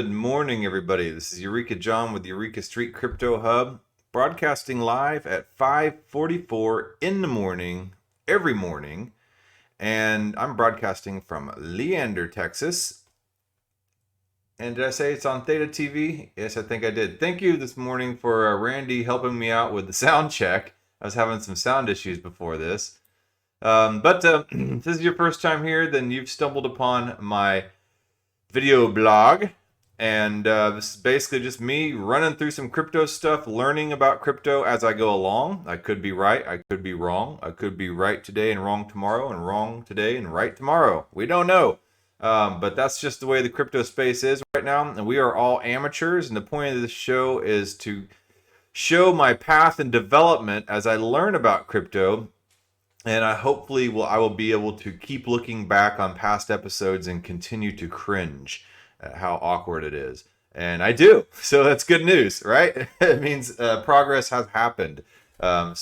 Good morning, everybody. This is Eureka John with Eureka Street Crypto Hub, broadcasting live at 5:44 in the morning, every morning. And I'm broadcasting from Leander, Texas. And did I say it's on Theta TV? Yes, I think I did. Thank you this morning for Randy helping me out with the sound check. I was having some sound issues before this. But if this is your first time here, then you've stumbled upon my video blog. And this is basically just me running through some crypto stuff, learning about crypto as I go along. I could be right, I could be wrong. I could be right today and wrong tomorrow, and wrong today and right tomorrow. We don't know. But that's just the way the crypto space is right now. And we are all amateurs. And the point of this show is to show my path and development as I learn about crypto. And I will be able to keep looking back on past episodes and continue to cringe at how awkward it is. And I do. So that's good news, right? It means progress has happened. All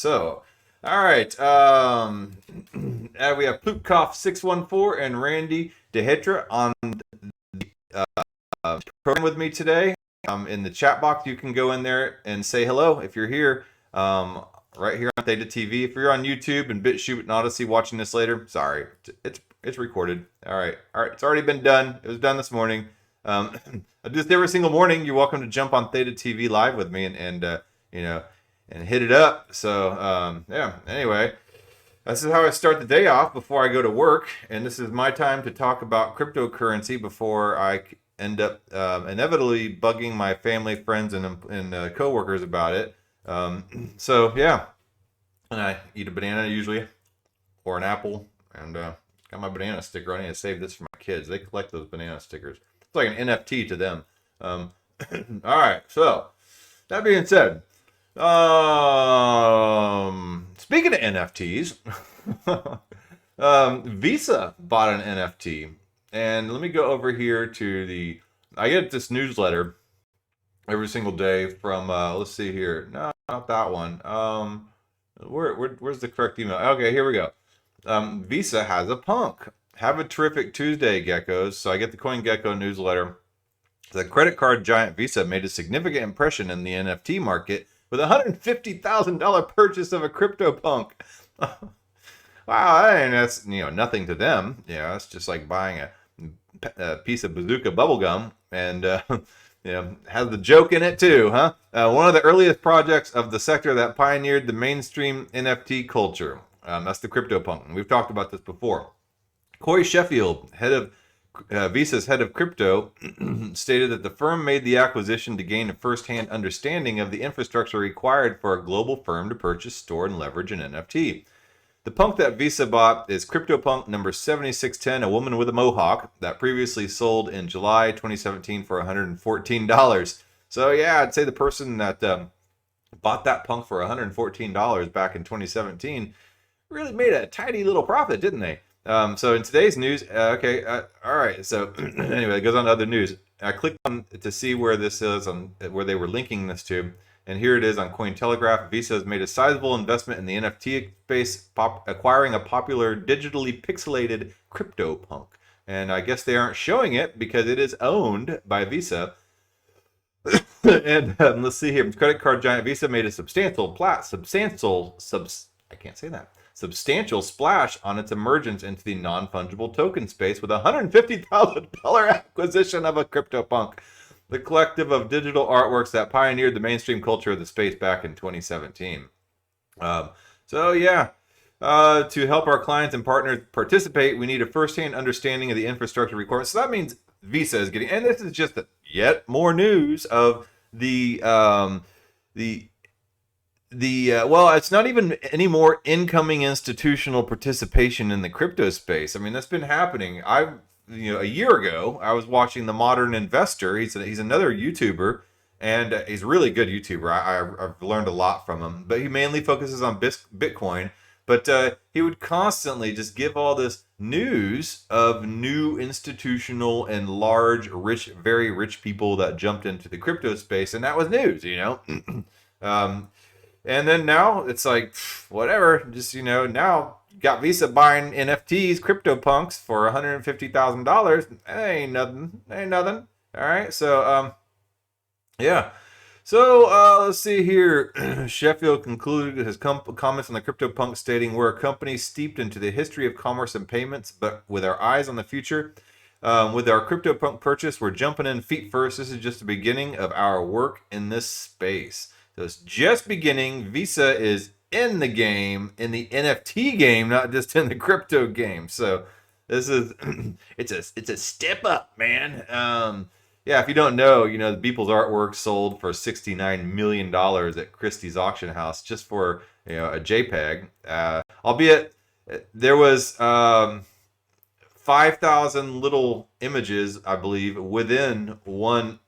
right. We have Plutkoff614 and Randy DeHetra on the program with me today. In the chat box, you can go in there and say hello if you're here. Right here on Theta TV. If you're on YouTube and BitChute and Odyssey watching this later, sorry, it's recorded. All right, it's already been done. It was done this morning. I do this every single morning. You're welcome to jump on Theta TV live with me and hit it up. So yeah. Anyway, this is how I start the day off before I go to work, and this is my time to talk about cryptocurrency before I end up inevitably bugging my family, friends, and coworkers about it. So yeah, and I eat a banana usually, or an apple, and got my banana sticker. I need to save this for my kids. They collect those banana stickers. It's like an NFT to them. All right. So that being said, speaking of NFTs, Visa bought an NFT, and let me go over here to I get this newsletter every single day from let's see here. No, not that one. Where's the correct email? Okay, here we go. Visa has a punk. Have a terrific Tuesday, geckos. So I get the CoinGecko newsletter. The credit card giant Visa made a significant impression in the NFT market with a $150,000 purchase of a CryptoPunk. Wow, that's nothing to them. Yeah, it's just like buying a piece of bazooka bubblegum, and has the joke in it too, huh? One of the earliest projects of the sector that pioneered the mainstream NFT culture. That's the CryptoPunk. And we've talked about this before. Corey Sheffield, Visa's head of crypto, stated that the firm made the acquisition to gain a first-hand understanding of the infrastructure required for a global firm to purchase, store, and leverage an NFT. The punk that Visa bought is CryptoPunk number 7610, a woman with a mohawk, that previously sold in July 2017 for $114. So yeah, I'd say the person that bought that punk for $114 back in 2017 really made a tidy little profit, didn't they? So in today's news, all right. So anyway, it goes on to other news. I clicked on to see where this is where they were linking this to. And here it is on Cointelegraph. Visa has made a sizable investment in the NFT space, acquiring a popular digitally pixelated CryptoPunk. And I guess they aren't showing it because it is owned by Visa. And let's see here. Credit card giant Visa made a substantial splash on its emergence into the non-fungible token space with a $150,000 acquisition of a CryptoPunk, the collective of digital artworks that pioneered the mainstream culture of the space back in 2017. To help our clients and partners participate, we need a first-hand understanding of the infrastructure requirements. So that means Visa is getting, and this is just yet more news of well, it's not even any more incoming institutional participation in the crypto space. I mean, that's been happening. A year ago, I was watching The Modern Investor. He's another YouTuber, and he's a really good YouTuber. I've learned a lot from him, but he mainly focuses on Bitcoin. But he would constantly just give all this news of new institutional and large, very rich people that jumped into the crypto space, and that was news, And then now it's like, whatever, just, now got Visa buying NFTs, CryptoPunks for $150,000. Ain't nothing. All right, so yeah. So let's see here. Sheffield concluded his comments on the CryptoPunk, stating, "We're a company steeped into the history of commerce and payments, but with our eyes on the future. With our CryptoPunk purchase, we're jumping in feet first. This is just the beginning of our work in this space. So it's just beginning. Visa is in the game, in the NFT game, not just in the crypto game. So this is it's a step up, man. Yeah, if you don't know, the Beeple's artwork sold for $69 million at Christie's auction house just for a JPEG. Albeit there was 5,000 little images, I believe, within one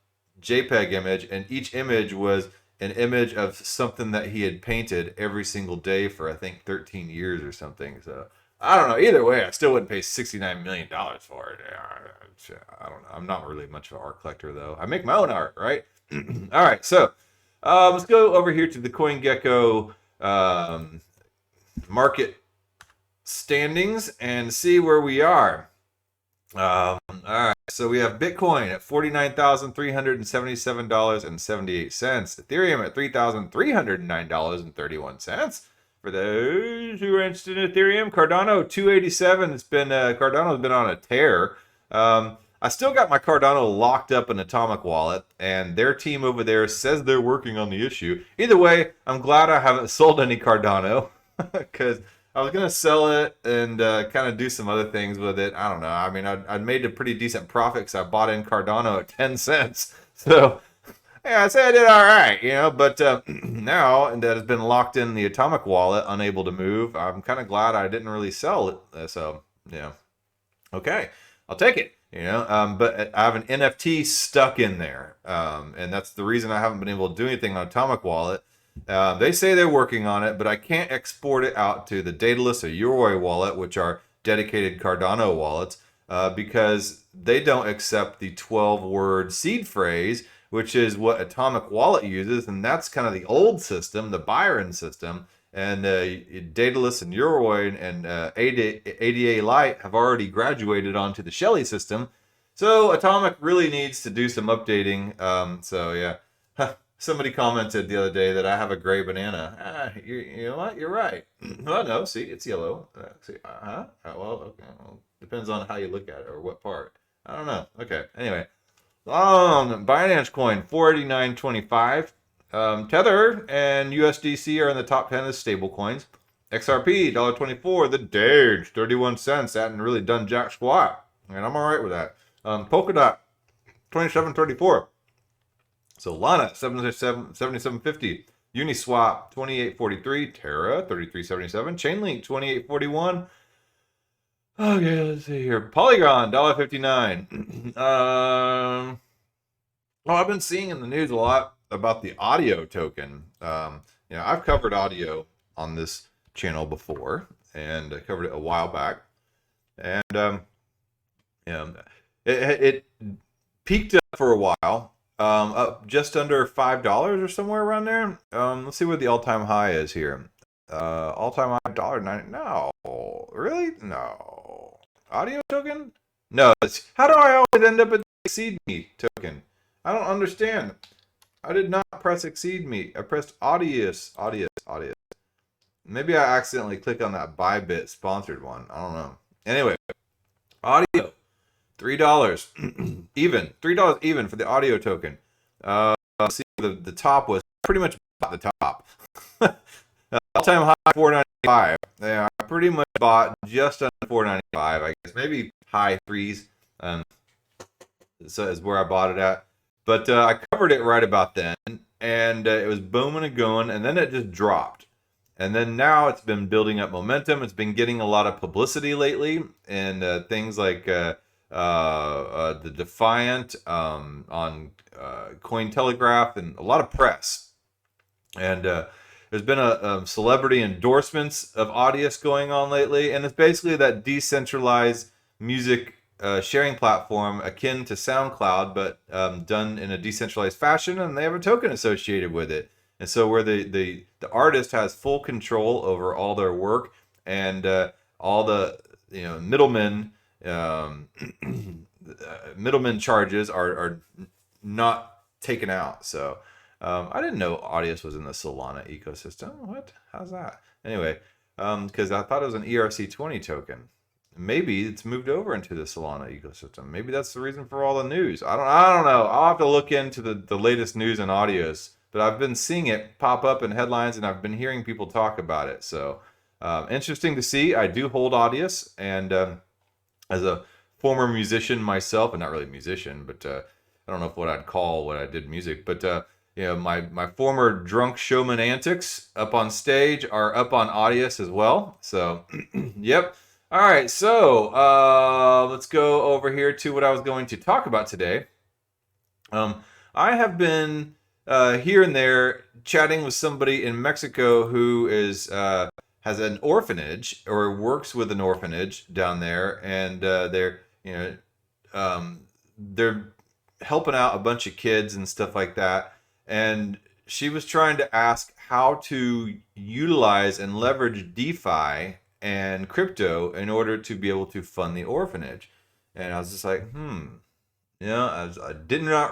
JPEG image, and each image was an image of something that he had painted every single day for, I think, 13 years or something. So I don't know. Either way, I still wouldn't pay $69 million for it. I don't know. I'm not really much of an art collector, though. I make my own art, right? All right, so let's go over here to the CoinGecko market standings and see where we are. All right, so we have Bitcoin at $49,377.78, Ethereum at $3,309.31. For those who are interested in Ethereum, Cardano 287. Cardano's been on a tear. I still got my Cardano locked up in Atomic Wallet, and their team over there says they're working on the issue. Either way, I'm glad I haven't sold any Cardano because I was going to sell it and kind of do some other things with it. I don't know. I mean, I'd made a pretty decent profit because I bought in Cardano at 10 cents. So, yeah, I'd say I did all right, But now that it's been locked in the Atomic Wallet, unable to move, I'm kind of glad I didn't really sell it. So, okay, I'll take it. But I have an NFT stuck in there, and that's the reason I haven't been able to do anything on Atomic Wallet. They say they're working on it, but I can't export it out to the Daedalus or Yoroi wallet, which are dedicated Cardano wallets, because they don't accept the 12-word seed phrase, which is what Atomic Wallet uses, and that's kind of the old system, the Byron system. And Daedalus and Yoroi and ADA Lite have already graduated onto the Shelley system. So Atomic really needs to do some updating. So yeah, somebody commented the other day that I have a gray banana. You know what? You're right. Well, no, see, it's yellow. See, well, okay. Well, depends on how you look at it or what part. I don't know. Okay. Anyway, Binance Coin 489.25. Tether and USDC are in the top 10 of stable coins. XRP, $1.24. The Dage, 31 cents. That hadn't really done jack squat. And I'm all right with that. Polkadot, 27.34. Solana, 77.50. Uniswap, 28.43. Terra, 33.77. Chainlink, 28.41. Okay, let's see here. Polygon, $1.59. I've been seeing in the news a lot about the audio token. I've covered audio on this channel before, and I covered it a while back. And it peaked up for a while, up just under $5 or somewhere around there. Let's see what the all-time high is here. All-time high $1.90. No, really? No. Audio token? No. How do I always end up at the Exceed Me token? I don't understand. I did not press Exceed Me. I pressed Audius. Maybe I accidentally clicked on that Bybit sponsored one. I don't know. Anyway, audio. $3 even. $3 even for the audio token. See, the top was pretty much the top. All-time high $4.95. Yeah, I pretty much bought just under $4.95. I guess maybe high threes. So is where I bought it at. But I covered it right about then, and it was booming and going, and then it just dropped. And then now it's been building up momentum. It's been getting a lot of publicity lately, and things like the Defiant on Cointelegraph, and a lot of press. And there's been a celebrity endorsements of Audius going on lately, and it's basically that decentralized music sharing platform akin to SoundCloud, but done in a decentralized fashion, and they have a token associated with it. And so where the artist has full control over all their work, and all the middlemen middleman charges are not taken out. So I didn't know Audius was in the Solana ecosystem. What? How's that? Anyway, because I thought it was an ERC20 token. Maybe it's moved over into the Solana ecosystem. Maybe that's the reason for all the news. I don't know. I'll have to look into the latest news and Audius. But I've been seeing it pop up in headlines, and I've been hearing people talk about it. So interesting to see. I do hold Audius, and as a former musician myself, and not really a musician, but I don't know if what I'd call what I did music, but my former drunk showman antics up on stage are up on Audius as well. So, yep. All right, so let's go over here to what I was going to talk about today. I have been here and there chatting with somebody in Mexico who is has an orphanage or works with an orphanage down there, and they're helping out a bunch of kids and stuff like that. And she was trying to ask how to utilize and leverage DeFi and crypto in order to be able to fund the orphanage. And I was just like, I don't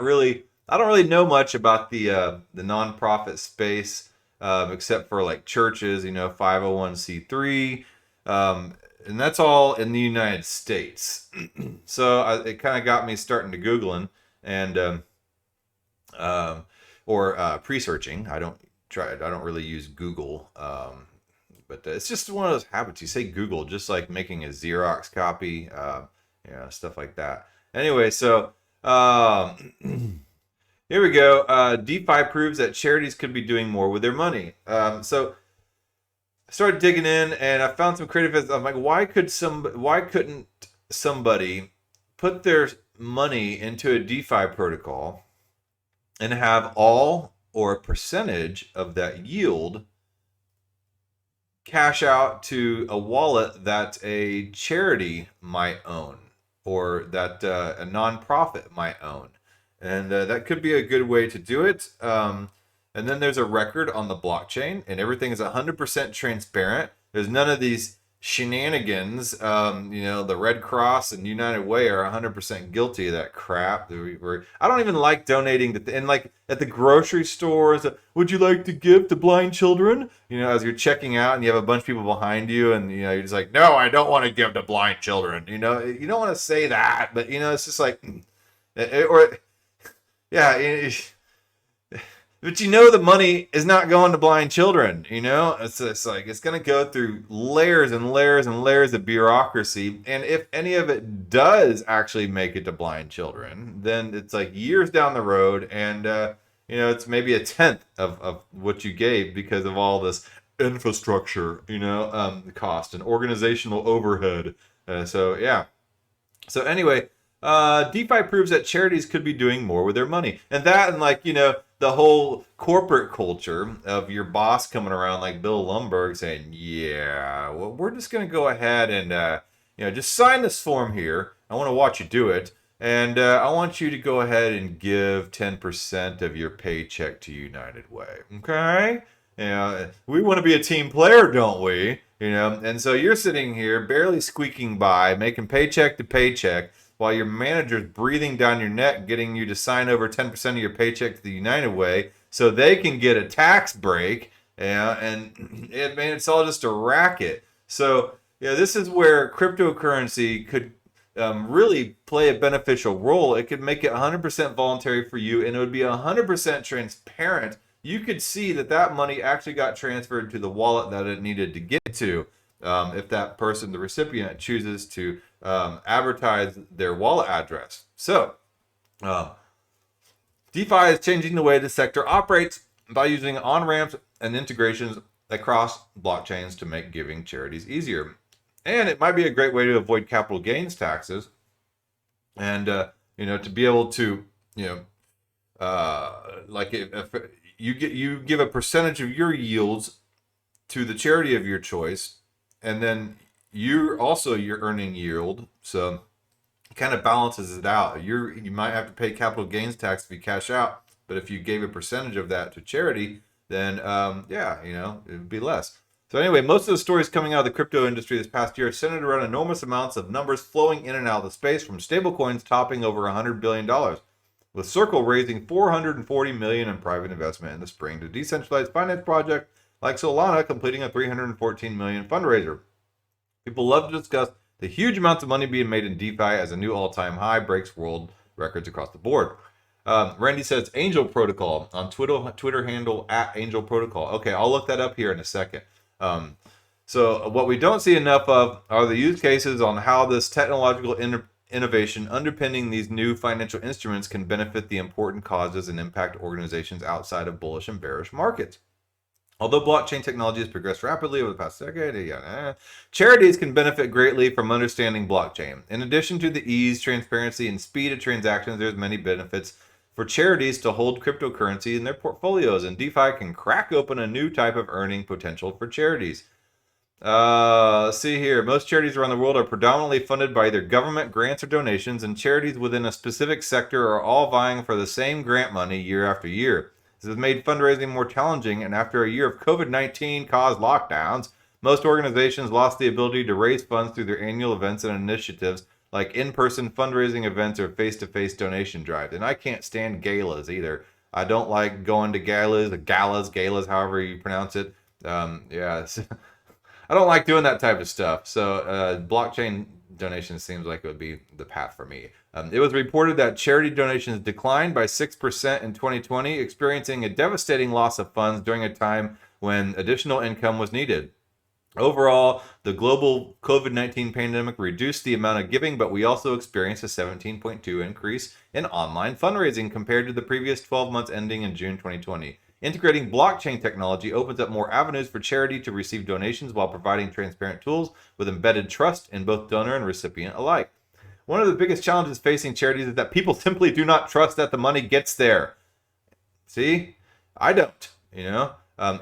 really know much about the nonprofit space, except for like churches, 501c3, and that's all in the United States. So it kind of got me starting to Googling and pre-searching. I don't really use Google, but it's just one of those habits. You say Google, just like making a Xerox copy, stuff like that. Anyway, so here we go. DeFi proves that charities could be doing more with their money. So I started digging in, and I found some creative. I'm like, why couldn't somebody put their money into a DeFi protocol and have all or a percentage of that yield cash out to a wallet that a charity might own, or that a nonprofit might own? And that could be a good way to do it. And then there's a record on the blockchain, and everything is 100% transparent. There's none of these shenanigans. The Red Cross and United Way are 100% guilty of that crap. I don't even like donating and like at the grocery stores. Would you like to give to blind children? As you're checking out and you have a bunch of people behind you, and you're just like, no, I don't want to give to blind children. You don't want to say that, but it's just like, yeah. But the money is not going to blind children. It's like it's going to go through layers and layers and layers of bureaucracy. And if any of it does actually make it to blind children, then it's like years down the road, and it's maybe 1/10 of what you gave because of all this infrastructure, cost and organizational overhead. So yeah. So anyway, DeFi proves that charities could be doing more with their money, and the whole corporate culture of your boss coming around like Bill Lumbergh saying, yeah, well, we're just going to go ahead and, just sign this form here. I want to watch you do it. And I want you to go ahead and give 10% of your paycheck to United Way. Okay? We want to be a team player, don't we? And so you're sitting here barely squeaking by, making paycheck to paycheck, while your manager's breathing down your neck, getting you to sign over 10% of your paycheck to the United Way so they can get a tax break. It's all just a racket. So, this is where cryptocurrency could really play a beneficial role. It could make it 100% voluntary for you, and it would be 100% transparent. You could see that money actually got transferred to the wallet that it needed to get to. If that person, the recipient, chooses to advertise their wallet address. So, DeFi is changing the way the sector operates by using on-ramps and integrations across blockchains to make giving charities easier. And it might be a great way to avoid capital gains taxes, and to be able to if you give a percentage of your yields to the charity of your choice, and then you're earning yield, so it kind of balances it out. You might have to pay capital gains tax if you cash out, but if you gave a percentage of that to charity, then it would be less. So anyway, most of the stories coming out of the crypto industry this past year centered around enormous amounts of numbers flowing in and out of the space, from stablecoins topping over $100 billion, with Circle raising $440 million in private investment in the spring to decentralized finance project like Solana completing a $314 million fundraiser. People love to discuss the huge amounts of money being made in DeFi as a new all-time high breaks world records across the board. Randy says Angel Protocol on Twitter handle @Angel Protocol. Okay, I'll look that up here in a second. So what we don't see enough of are the use cases on how this technological innovation underpinning these new financial instruments can benefit the important causes and impact organizations outside of bullish and bearish markets. Although blockchain technology has progressed rapidly over the past decade, charities can benefit greatly from understanding blockchain. In addition to the ease, transparency, and speed of transactions, there's many benefits for charities to hold cryptocurrency in their portfolios, and DeFi can crack open a new type of earning potential for charities. Let's see here. Most charities around the world are predominantly funded by either government grants or donations, and charities within a specific sector are all vying for the same grant money year after year. This has made fundraising more challenging, and after a year of COVID-19 caused lockdowns, most organizations lost the ability to raise funds through their annual events and initiatives like in-person fundraising events or face-to-face donation drives. And I can't stand galas either. I don't like going to galas, however you pronounce it. Yeah, I don't like doing that type of stuff. So blockchain donations seems like it would be the path for me. It was reported that charity donations declined by 6% in 2020, experiencing a devastating loss of funds during a time when additional income was needed. Overall, the global COVID-19 pandemic reduced the amount of giving, but we also experienced a 17.2% increase in online fundraising compared to the previous 12 months ending in June 2020. Integrating blockchain technology opens up more avenues for charity to receive donations while providing transparent tools with embedded trust in both donor and recipient alike. One of the biggest challenges facing charities is that people simply do not trust that the money gets there. See? I don't,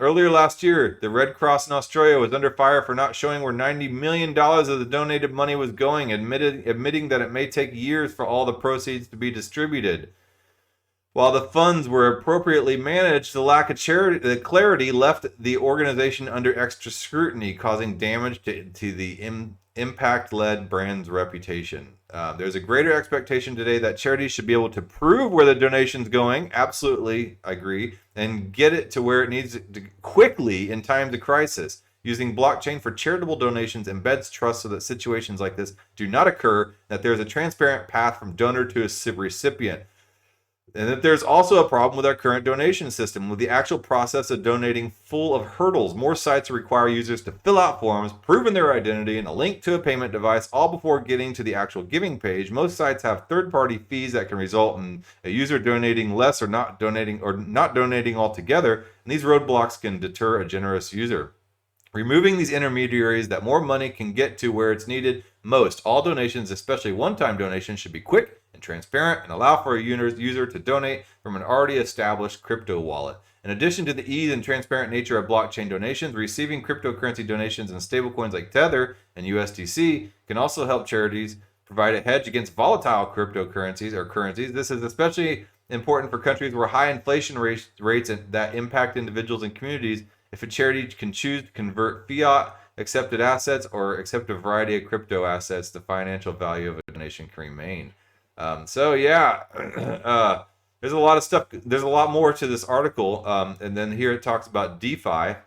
Earlier last year, the Red Cross in Australia was under fire for not showing where $90 million of the donated money was going, admitting that it may take years for all the proceeds to be distributed. While the funds were appropriately managed, the lack of clarity left the organization under extra scrutiny, causing damage to the impact-led brand's reputation. There's a greater expectation today that charities should be able to prove where the donation's going. Absolutely, I agree. And get it to where it needs to quickly in times of crisis. Using blockchain for charitable donations embeds trust so that situations like this do not occur, that there's a transparent path from donor to a recipient. And that there's also a problem with our current donation system, with the actual process of donating full of hurdles. More sites require users to fill out forms, proving their identity, and a link to a payment device, all before getting to the actual giving page. Most sites have third-party fees that can result in a user donating less or not donating altogether, and these roadblocks can deter a generous user. Removing these intermediaries that more money can get to where it's needed most. All donations, especially one-time donations, should be quick and transparent and allow for a user to donate from an already established crypto wallet. In addition to the ease and transparent nature of blockchain donations, receiving cryptocurrency donations and stablecoins like Tether and USDC can also help charities provide a hedge against volatile cryptocurrencies or currencies. This is especially important for countries where high inflation rates that impact individuals and communities. If a charity can choose to convert fiat accepted assets or accept a variety of crypto assets, the financial value of a donation can remain. There's a lot of stuff. There's a lot more to this article. And then here it talks about DeFi.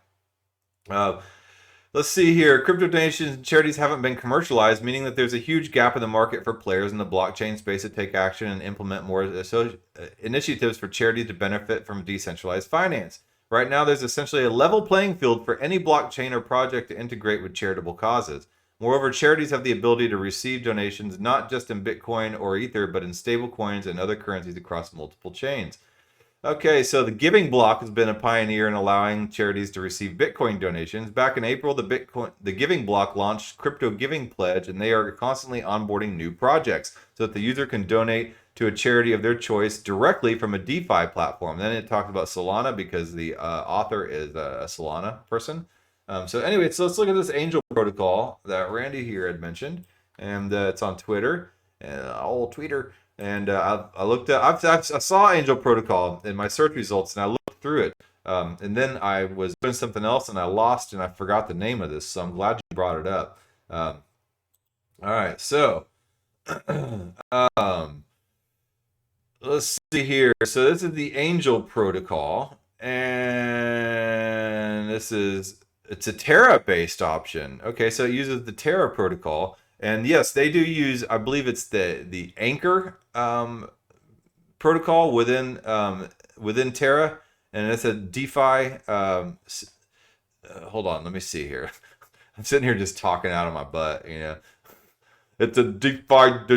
Let's see here. Crypto donations and charities haven't been commercialized, meaning that there's a huge gap in the market for players in the blockchain space to take action and implement more initiatives for charities to benefit from decentralized finance. Right now, there's essentially a level playing field for any blockchain or project to integrate with charitable causes. Moreover, charities have the ability to receive donations not just in Bitcoin or Ether, but in stablecoins and other currencies across multiple chains. Okay, so the Giving Block has been a pioneer in allowing charities to receive Bitcoin donations. Back in April, the Giving Block launched Crypto Giving Pledge, and they are constantly onboarding new projects so that the user can donate to a charity of their choice directly from a DeFi platform. Then it talked about Solana because the author is a Solana person. So let's look at this Angel protocol that Randy here had mentioned, and it's on Twitter, old Twitter. And I saw Angel Protocol in my search results, and I looked through it. And then I was doing something else and I lost and I forgot the name of this. So I'm glad you brought it up. All right, so um, let's see here. So this is the Angel protocol, and it's a Terra-based option. Okay, so it uses the Terra protocol, and yes, they do use. I believe it's the Anchor protocol within Terra, and it's a DeFi. Hold on, let me see here. I'm sitting here just talking out of my butt, you know. It's a DeFi. Hold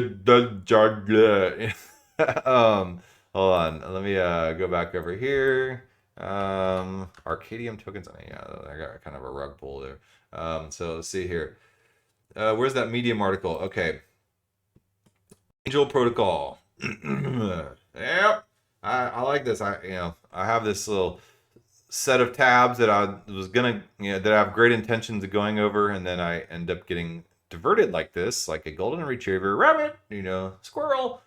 on. Let me go back over here. Arcadium tokens. Yeah, I got kind of a rug pull there. So let's see here. Where's that Medium article? Okay. Angel protocol. Yep. I like this. I have this little set of tabs that I was gonna, that I have great intentions of going over, and then I end up getting diverted like this, like a golden retriever, rabbit, squirrel.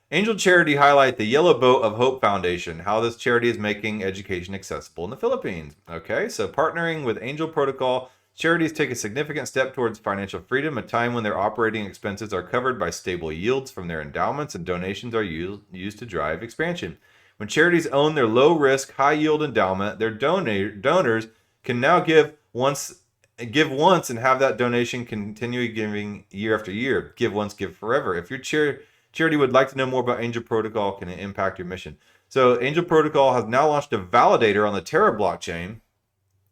Angel Charity highlight the Yellow Boat of Hope Foundation, how this charity is making education accessible in the Philippines. Okay, so partnering with Angel Protocol, charities take a significant step towards financial freedom, a time when their operating expenses are covered by stable yields from their endowments and donations are used to drive expansion. When charities own their low-risk, high-yield endowment, their donors can now give once and have that donation continue giving year after year. Give once, give forever. If your charity would like to know more about Angel Protocol, can it impact your mission? So Angel Protocol has now launched a validator on the Terra blockchain.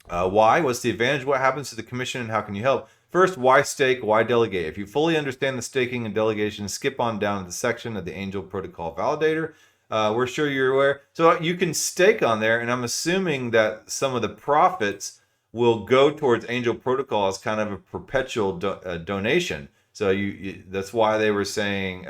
Why? What's the advantage? What happens to the commission and how can you help? First, why stake? Why delegate? If you fully understand the staking and delegation, skip on down to the section of the Angel Protocol validator. We're sure you're aware. So you can stake on there, and I'm assuming that some of the profits will go towards Angel Protocol as kind of a perpetual donation. So that's why they were saying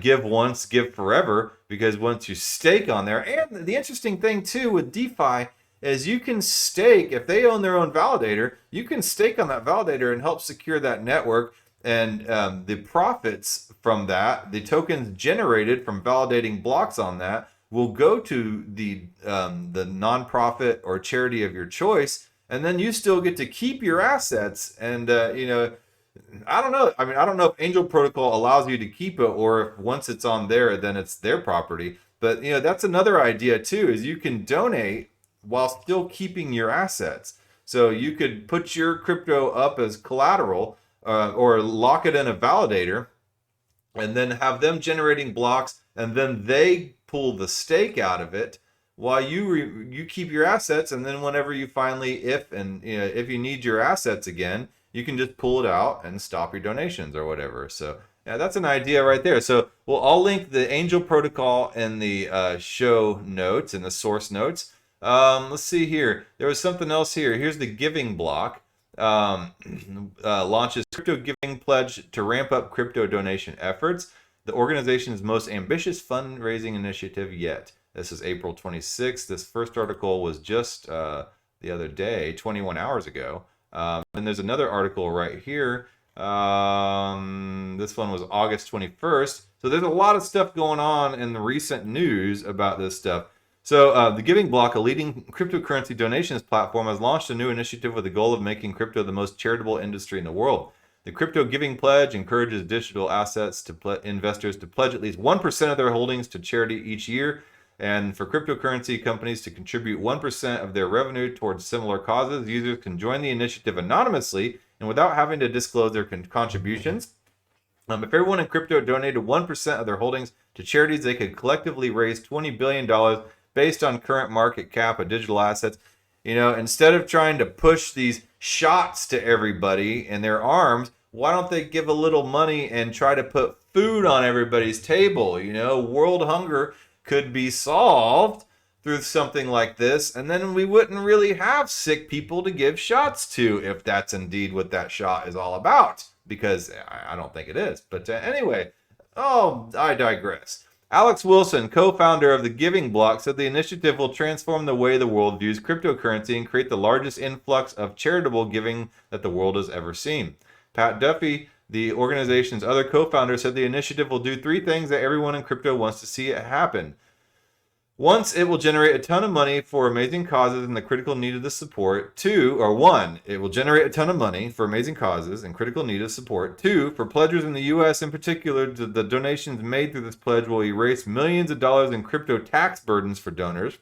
give once, give forever, because once you stake on there, and the interesting thing too with DeFi is you can stake, if they own their own validator, you can stake on that validator and help secure that network, and the profits from that, the tokens generated from validating blocks on that, will go to the nonprofit or charity of your choice, and then you still get to keep your assets. And I don't know. I mean, I don't know if Angel Protocol allows you to keep it, or if once it's on there, then it's their property. But that's another idea too, is you can donate while still keeping your assets. So you could put your crypto up as collateral, or lock it in a validator, and then have them generating blocks, and then they pull the stake out of it while you keep your assets. And then whenever you finally, if you need your assets again, you can just pull it out and stop your donations or whatever. So yeah, that's an idea right there. So I'll link the Angel Protocol in the show notes, in the source notes. Let's see here. There was something else here. Here's the giving block. Launches crypto giving pledge to ramp up crypto donation efforts. The organization's most ambitious fundraising initiative yet. This is April 26th. This first article was just the other day, 21 hours ago. And there's another article right here. This one was August 21st. So there's a lot of stuff going on in the recent news about this stuff. So the Giving Block, a leading cryptocurrency donations platform, has launched a new initiative with the goal of making crypto the most charitable industry in the world. The Crypto Giving Pledge encourages digital assets to investors to pledge at least 1% of their holdings to charity each year, and for cryptocurrency companies to contribute 1% of their revenue towards similar causes. Users can join the initiative anonymously and without having to disclose their contributions. If everyone in crypto donated 1% of their holdings to charities, they could collectively raise $20 billion based on current market cap of digital assets. Instead of trying to push these shots to everybody in their arms, why don't they give a little money and try to put food on everybody's table? World hunger could be solved through something like this, and then we wouldn't really have sick people to give shots to, if that's indeed what that shot is all about, because I don't think it is. But anyway, I digress. Alex Wilson, co-founder of the Giving Block, said the initiative will transform the way the world views cryptocurrency and create the largest influx of charitable giving that the world has ever seen. Pat Duffy, the organization's other co-founder, said the initiative will do three things that everyone in crypto wants to see it happen. Once, it will generate a ton of money for amazing causes and the critical need of the support. Two, or one, it will generate a ton of money for amazing causes and critical need of support. Two, for pledgers in the U.S. in particular, the donations made through this pledge will erase millions of dollars in crypto tax burdens for donors.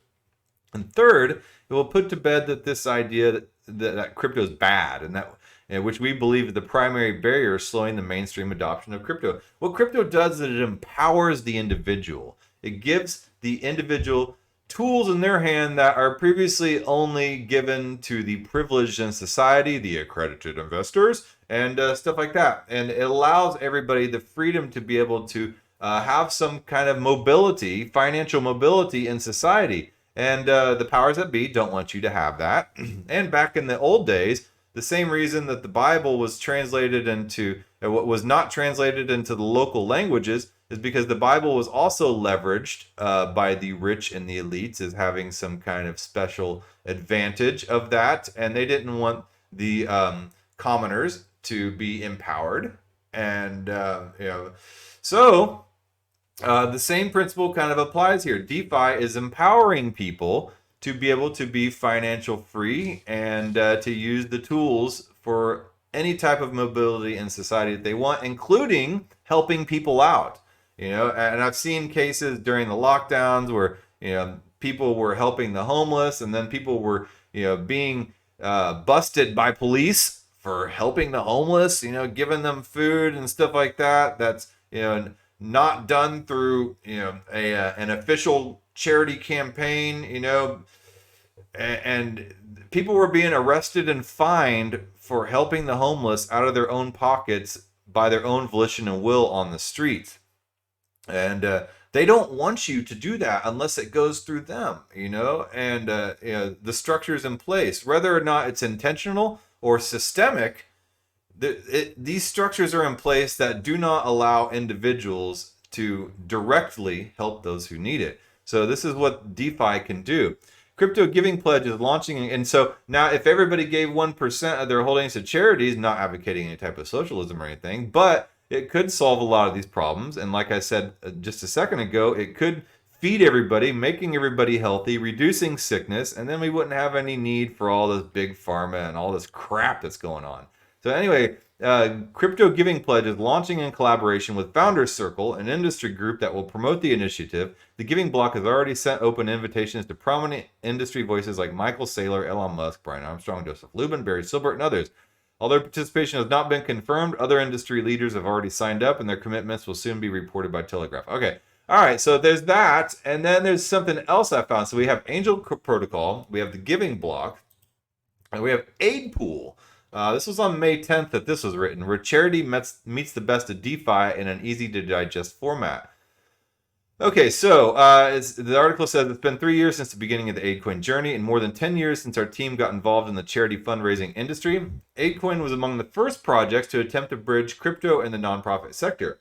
And third, it will put to bed that this idea that crypto is bad, and which we believe is the primary barrier slowing the mainstream adoption of crypto. What crypto does is it empowers the individual. It gives the individual tools in their hand that are previously only given to the privileged in society, the accredited investors, and stuff like that. And it allows everybody the freedom to be able to have some kind of mobility, financial mobility in society. And the powers that be don't want you to have that. And back in the old days, the same reason that the Bible was translated into what was not translated into the local languages is because the Bible was also leveraged by the rich and the elites as having some kind of special advantage of that, and they didn't want the commoners to be empowered. And so the same principle kind of applies here. DeFi is empowering people to be able to be financial free and to use the tools for any type of mobility in society that they want, including helping people out. And I've seen cases during the lockdowns where people were helping the homeless, and then people were being busted by police for helping the homeless, giving them food and stuff like that. That's not done through an official charity campaign, and people were being arrested and fined for helping the homeless out of their own pockets by their own volition and will on the streets. And they don't want you to do that unless it goes through them, and the structures in place, whether or not it's intentional or systemic. These structures are in place that do not allow individuals to directly help those who need it. So this is what DeFi can do. Crypto Giving Pledge is launching, and so now if everybody gave 1% of their holdings to charities, not advocating any type of socialism or anything, but it could solve a lot of these problems. And like I said just a second ago, it could feed everybody, making everybody healthy, reducing sickness, and then we wouldn't have any need for all this big pharma and all this crap that's going on. So anyway, Crypto Giving Pledge is launching in collaboration with Founders Circle, an industry group that will promote the initiative. The Giving Block has already sent open invitations to prominent industry voices like Michael Saylor, Elon Musk, Brian Armstrong, Joseph Lubin, Barry Silbert, and others. Although participation has not been confirmed, other industry leaders have already signed up, and their commitments will soon be reported by Telegraph. Okay, all right, so there's that, and then there's something else I found. So we have Angel Protocol, we have the Giving Block, and we have Aid Pool. This was on May 10th that this was written, where charity meets the best of DeFi in an easy-to-digest format. Okay, so the article says it's been 3 years since the beginning of the AidCoin journey and more than 10 years since our team got involved in the charity fundraising industry. AidCoin was among the first projects to attempt to bridge crypto and the nonprofit sector.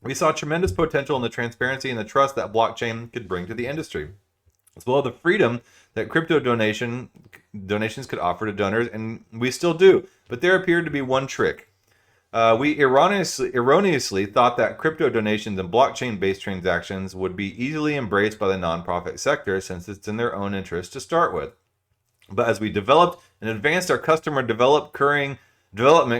We saw tremendous potential in the transparency and the trust that blockchain could bring to the industry, as well as the freedom that crypto donations could offer to donors, and we still do. But there appeared to be one trick. We erroneously thought that crypto donations and blockchain-based transactions would be easily embraced by the nonprofit sector since it's in their own interest to start with. But as we developed and advanced our customer development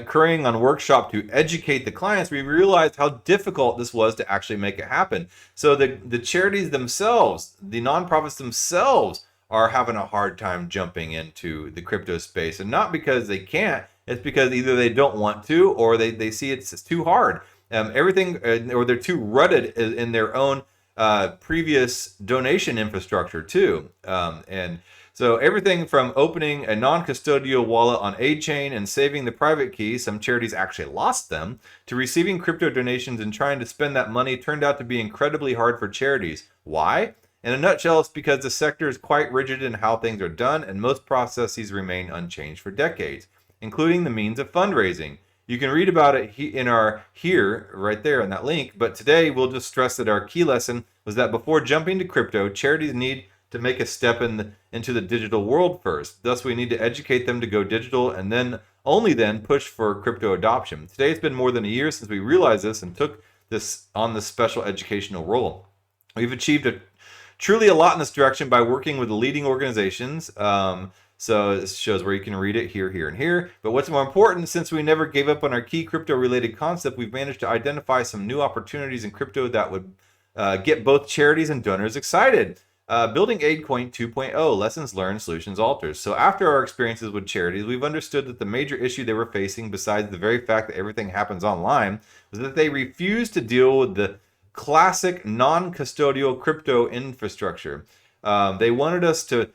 currying on workshop to educate the clients, we realized how difficult this was to actually make it happen. So the charities themselves, the nonprofits themselves, are having a hard time jumping into the crypto space, and not because they can't. It's because either they don't want to, or they see it's too hard. Or they're too rutted in their own previous donation infrastructure too. And so everything from opening a non-custodial wallet on AidChain and saving the private key, some charities actually lost them, to receiving crypto donations and trying to spend that money turned out to be incredibly hard for charities. Why? In a nutshell, it's because the sector is quite rigid in how things are done, and most processes remain unchanged for decades, including the means of fundraising. You can read about it here, right there in that link, but today we'll just stress that our key lesson was that before jumping to crypto, charities need to make a step into the digital world first. Thus, we need to educate them to go digital and then only then push for crypto adoption. Today, it's been more than a year since we realized this and took this on this special educational role. We've achieved truly a lot in this direction by working with leading organizations. So this shows where you can read it here, here, and here. But what's more important, since we never gave up on our key crypto-related concept, we've managed to identify some new opportunities in crypto that would get both charities and donors excited. Building AidCoin 2.0, Lessons Learned, Solutions Alters. So after our experiences with charities, we've understood that the major issue they were facing, besides the very fact that everything happens online, was that they refused to deal with the classic non-custodial crypto infrastructure. They wanted us to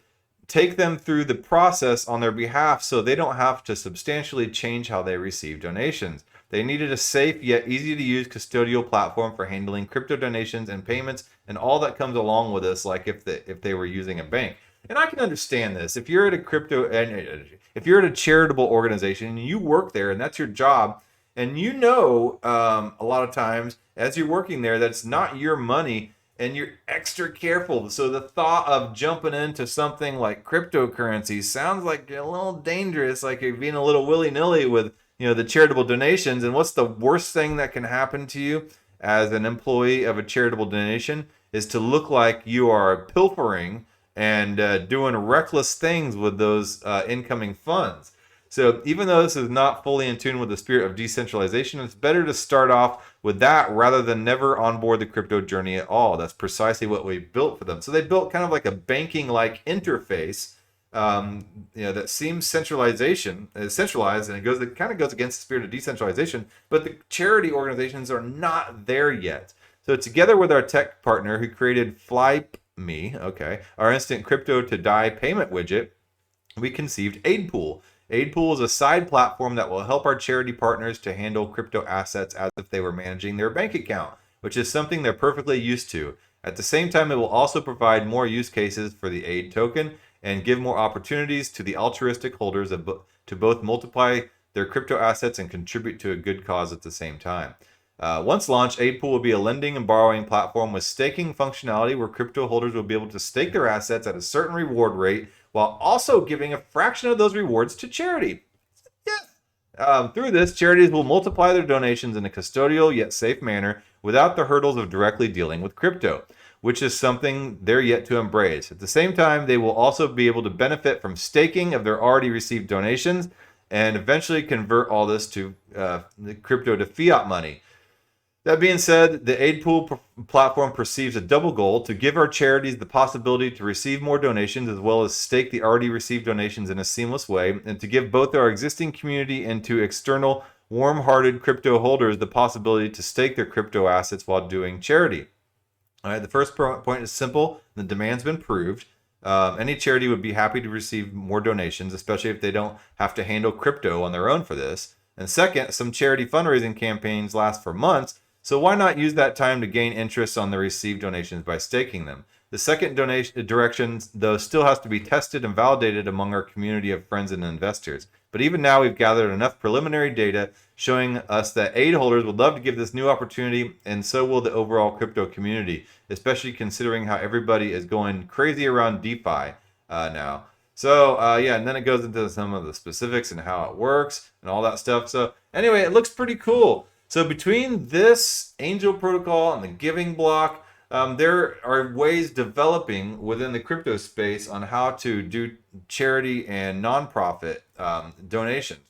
take them through the process on their behalf so they don't have to substantially change how they receive donations. They needed a safe yet easy to use custodial platform for handling crypto donations and payments and all that comes along with this, like if they were using a bank. And I can understand this. If you're at if you're at a charitable organization and you work there and that's your job, and you know a lot of times as you're working there that's not your money, and you're extra careful. So the thought of jumping into something like cryptocurrency sounds like a little dangerous, like you're being a little willy-nilly with, the charitable donations. And what's the worst thing that can happen to you as an employee of a charitable donation is to look like you are pilfering and doing reckless things with those incoming funds. So even though this is not fully in tune with the spirit of decentralization, it's better to start off with that rather than never onboard the crypto journey at all. That's precisely what we built for them. So they built kind of like a banking-like interface that seems centralized, and it kind of goes against the spirit of decentralization. But the charity organizations are not there yet. So together with our tech partner who created FlyMe, our instant crypto to DAI payment widget, we conceived AidPool. AidPool is a side platform that will help our charity partners to handle crypto assets as if they were managing their bank account, which is something they're perfectly used to. At the same time, it will also provide more use cases for the AID token and give more opportunities to the altruistic holders to both multiply their crypto assets and contribute to a good cause at the same time. Once launched, AidPool will be a lending and borrowing platform with staking functionality where crypto holders will be able to stake their assets at a certain reward rate while also giving a fraction of those rewards to charity. Through this, charities will multiply their donations in a custodial yet safe manner without the hurdles of directly dealing with crypto, which is something they're yet to embrace. At the same time, they will also be able to benefit from staking of their already received donations and eventually convert all this to the crypto to fiat money. That being said, the AidPool platform perceives a double goal: to give our charities the possibility to receive more donations as well as stake the already received donations in a seamless way, and to give both our existing community and to external warm-hearted crypto holders the possibility to stake their crypto assets while doing charity. All right, the first point is simple. The demand's been proved. Any charity would be happy to receive more donations, especially if they don't have to handle crypto on their own for this. And second, some charity fundraising campaigns last for months, so why not use that time to gain interest on the received donations by staking them? The second direction, though, still has to be tested and validated among our community of friends and investors. But even now, we've gathered enough preliminary data showing us that AID holders would love to give this new opportunity, and so will the overall crypto community, especially considering how everybody is going crazy around DeFi now. So, and then it goes into some of the specifics and how it works and all that stuff. So, anyway, it looks pretty cool. So between this Angel protocol and the giving block, there are ways developing within the crypto space on how to do charity and nonprofit donations.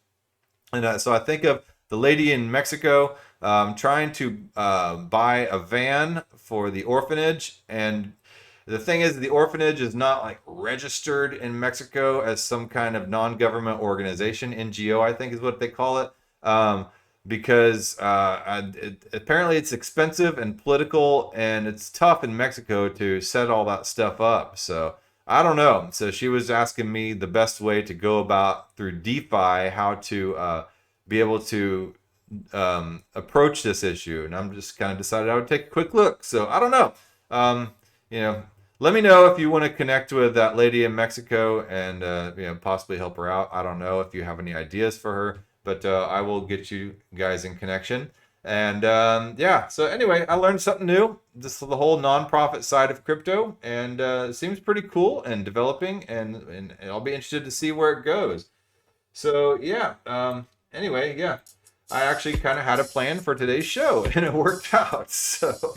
And so I think of the lady in Mexico trying to buy a van for the orphanage. And the thing is, the orphanage is not like registered in Mexico as some kind of non-government organization, NGO, I think is what they call it. Because apparently it's expensive and political, and it's tough in Mexico to set all that stuff up. So I don't know. So she was asking me the best way to go about through DeFi, how to be able to approach this issue. And I'm just kind of decided I would take a quick look. So I don't know. Let me know if you want to connect with that lady in Mexico and possibly help her out. I don't know if you have any ideas for her. But I will get you guys in connection. And so anyway, I learned something new. This is the whole nonprofit side of crypto, and it seems pretty cool and developing, and I'll be interested to see where it goes. So anyway, I actually kind of had a plan for today's show, and it worked out. So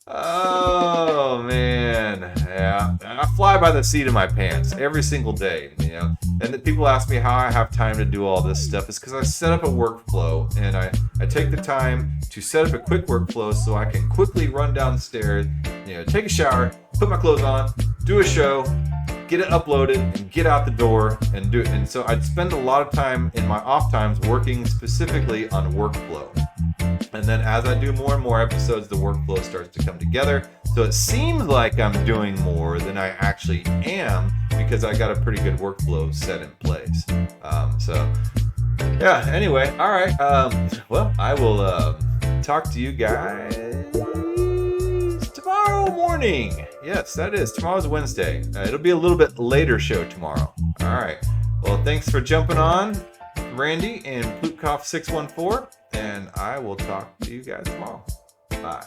Oh man, yeah. I fly by the seat of my pants every single day, you know. And the people ask me how I have time to do all this stuff. It's because I set up a workflow, and I take the time to set up a quick workflow so I can quickly run downstairs, you know, take a shower, put my clothes on, do a show, get it uploaded, and get out the door and do it. And so I'd spend a lot of time in my off times working specifically on workflow. And then as I do more and more episodes, the workflow starts to come together. So it seems like I'm doing more than I actually am because I got a pretty good workflow set in place. So yeah, anyway, all right. Well, I will talk to you guys tomorrow morning. Yes, that is. Tomorrow's Wednesday. It'll be a little bit later show tomorrow. All right. Well, thanks for jumping on, Randy and Plutkoff614. And I will talk to you guys tomorrow. Bye.